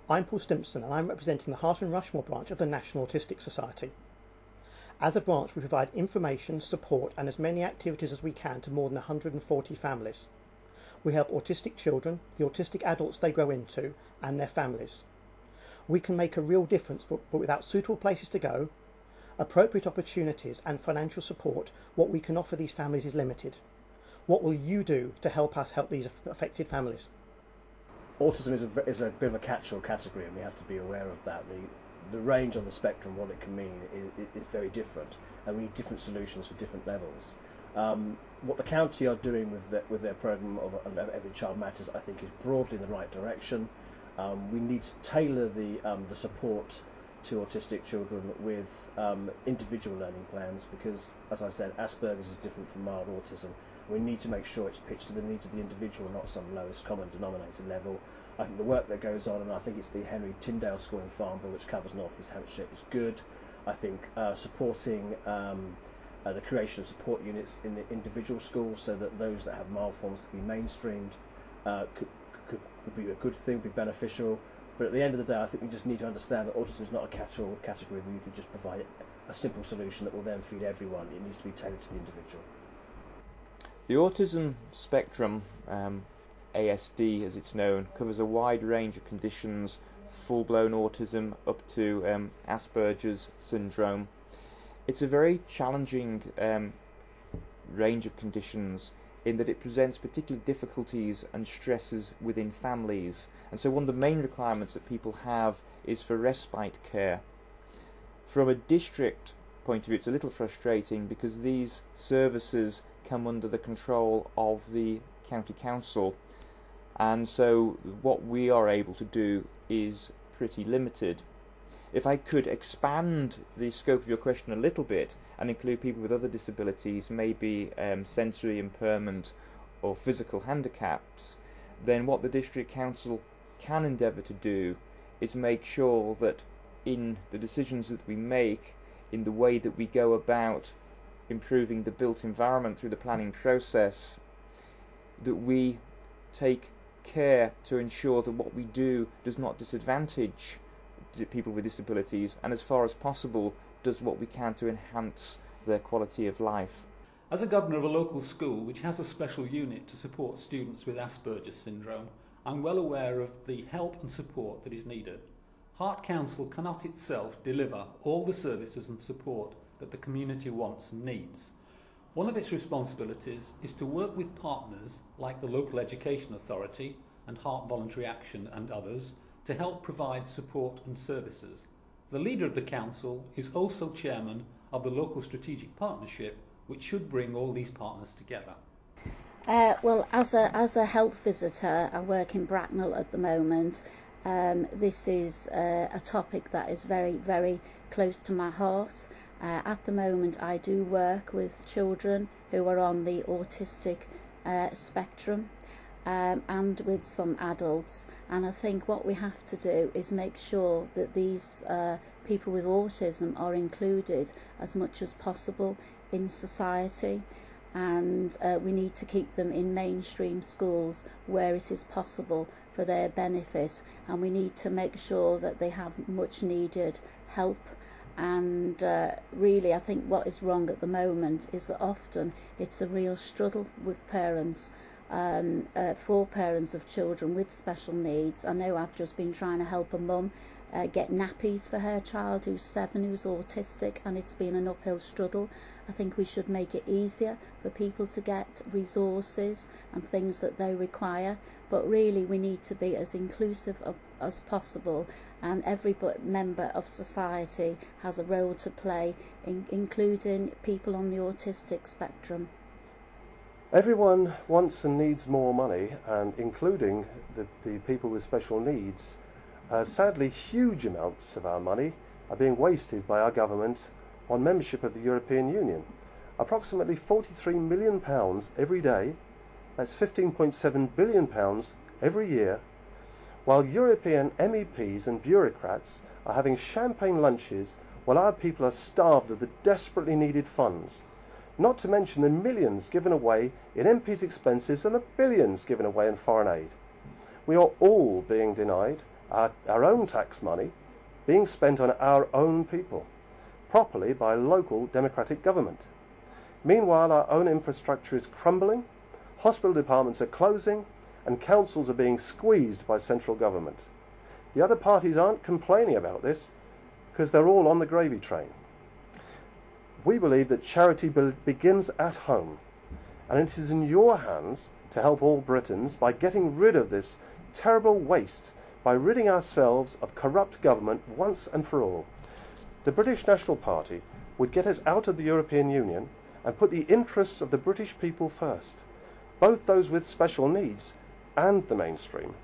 I'm Paul Stimpson and I'm representing the Hart and Rushmore branch of the National Autistic Society. As a branch, we provide information, support and as many activities as we can to more than 140 families. We help autistic children, the autistic adults they grow into and their families. We can make a real difference, but without suitable places to go, appropriate opportunities and financial support, what we can offer these families is limited. What will you do to help us help these affected families? Autism is a bit of a catch-all category, and we have to be aware of that. The range on the spectrum, what it can mean, is very different, and we need different solutions for different levels. What the county are doing with their programme of Every Child Matters, I think, is broadly in the right direction. We need to tailor the support to autistic children with individual learning plans, because, as I said, Asperger's is different from mild autism. We need to make sure it's pitched to the needs of the individual, not some lowest common denominator level. I think the work that goes on, and I think it's the Henry Tyndale School in Farnborough, which covers North East Hampshire, is good. I think supporting the creation of support units in the individual schools, so that those that have mild forms can be mainstreamed, could be a good thing, be beneficial. But at the end of the day, I think we just need to understand that autism is not a catch-all category where you can just provide a simple solution that will then feed everyone. It needs to be tailored to the individual. The autism spectrum, ASD as it's known, covers a wide range of conditions, full-blown autism up to Asperger's syndrome. It's a very challenging range of conditions in that it presents particular difficulties and stresses within families. And so one of the main requirements that people have is for respite care. From a district point of view, it's a little frustrating because these services come under the control of the county council, and so what we are able to do is pretty limited. If I could expand the scope of your question a little bit and include people with other disabilities, maybe sensory impairment or physical handicaps, then what the district council can endeavour to do is make sure that in the decisions that we make, in the way that we go about improving the built environment through the planning process, that we take care to ensure that what we do does not disadvantage people with disabilities, and as far as possible does what we can to enhance their quality of life. As a governor of a local school which has a special unit to support students with Asperger's syndrome, I'm well aware of the help and support that is needed. Hart Council cannot itself deliver all the services and support that the community wants and needs. One of its responsibilities is to work with partners like the Local Education Authority and Hart Voluntary Action and others to help provide support and services. The leader of the council is also chairman of the Local Strategic Partnership, which should bring all these partners together. Well, as a health visitor, I work in Bracknell at the moment. This is a topic that is very, very close to my heart. At the moment, I do work with children who are on the autistic spectrum, and with some adults, and I think what we have to do is make sure that these people with autism are included as much as possible in society, and we need to keep them in mainstream schools where it is possible for their benefit, and we need to make sure that they have much needed help. And really, I think what is wrong at the moment is that often it's a real struggle with parents, for parents of children with special needs. I know I've just been trying to help a mum get nappies for her child who's 7, who's autistic, and it's been an uphill struggle. I think we should make it easier for people to get resources and things that they require, but really we need to be as inclusive as possible, and every member of society has a role to play, including people on the autistic spectrum. Everyone wants and needs more money, and including the people with special needs. Sadly, huge amounts of our money are being wasted by our government on membership of the European Union. Approximately £43 million every day, that's £15.7 billion every year, while European MEPs and bureaucrats are having champagne lunches while our people are starved of the desperately needed funds. Not to mention the millions given away in MPs' expenses and the billions given away in foreign aid. We are all being denied our own tax money being spent on our own people, properly by local democratic government. Meanwhile, our own infrastructure is crumbling, hospital departments are closing, and councils are being squeezed by central government. The other parties aren't complaining about this because they're all on the gravy train. We believe that charity begins at home, and it is in your hands to help all Britons by getting rid of this terrible waste, by ridding ourselves of corrupt government once and for all. The British National Party would get us out of the European Union and put the interests of the British people first, both those with special needs and the mainstream.